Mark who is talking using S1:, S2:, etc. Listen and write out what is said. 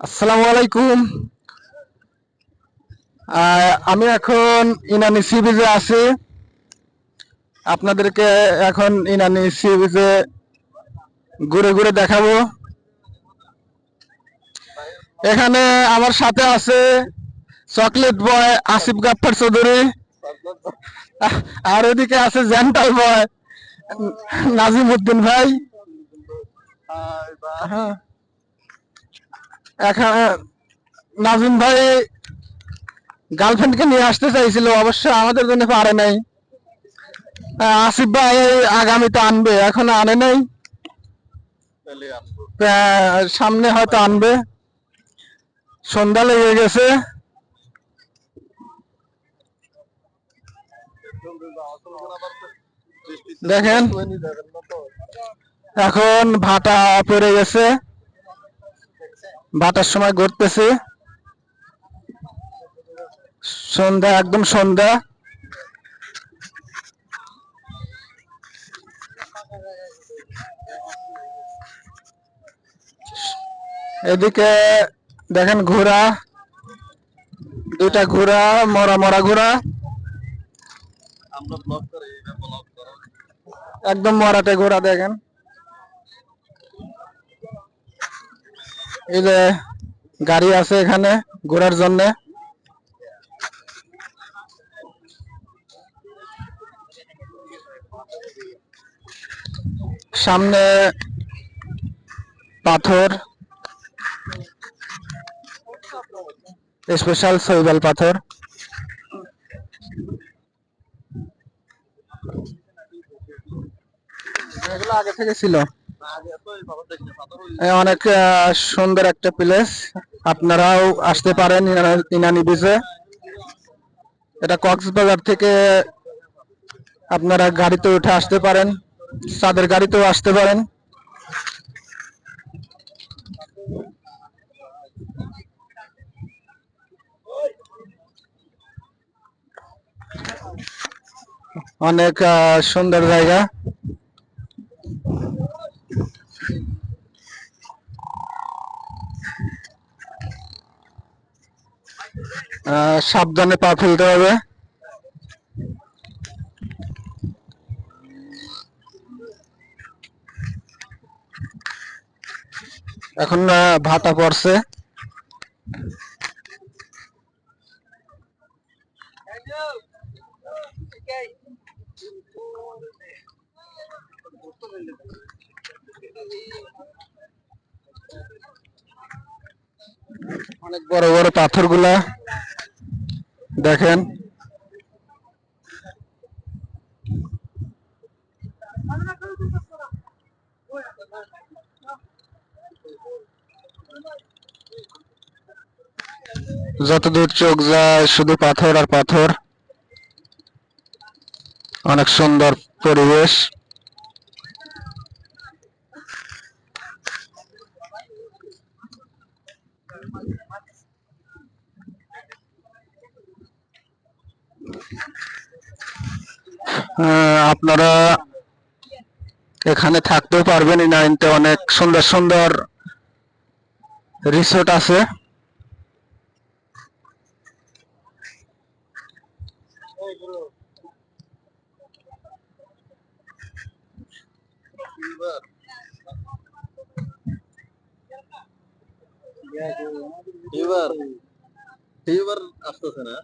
S1: আসসালামু আলাইকুম। আমি এখন ইনানি সি বিচে আছি। আপনাদেরকে এখন ইনানি সি বিচে ঘুরে ঘুরে দেখাবো। এখানে আমার সাথে আছে চকলেট বয় আসিফ গাফফার চৌধুরী, আর ওদিকে আছে জেন্টাল বয় নাজিম উদ্দিন ভাই। হ্যাঁ, এখানে নাজিম ভাই গার্লফ্রেন্ডকে নিয়ে আসতে চাইছিল, অবশ্য আমাদের জন্য পারে নাই। আসিফ ভাই আগামীতে আনবে, এখন আনে নাই। সামনে হয়তো আনবে। সন্ধ্যা লেগে গেছে। দেখেন এখন ভাটা পড়ে গেছে, ভাটার সময় ঘুরতেছে। সন্ধ্যা, একদম সন্ধ্যা। এদিকে দেখেন ঘোড়া, দুইটা ঘোড়া, মরা মরা ঘোড়া, একদম মরাটে ঘোড়া। দেখেন এই যে গাড়ি আছে এখানে ঘোরার জন্য। সামনে পাথর, স্পেশাল শৈবাল পাথর। এগুলো আগে থেকে ছিল। অনেক সুন্দর একটা প্লেস, আপনারাও আসতে পারেন ইনানি বিচে। এটা কক্সবাজার থেকে আপনারা গাড়িতে উঠে আসতে পারেন, চাঁদের গাড়িতেও আসতে পারেন। অনেক সুন্দর জায়গা। সাবধানে পা ফেলতে হবে। এখন ভাটা পড়ছে। অনেক বড় বড় পাথর গুলা দেখেন। যতদূর চোখ যায় শুধু পাথর আর পাথর। অনেক সুন্দর পরিবেশ। আপনারা এখানে থাকতেও পারবেন। ইনানিতে অনেক সুন্দর সুন্দর রিসোর্ট আছে। এবার আসতেছে না।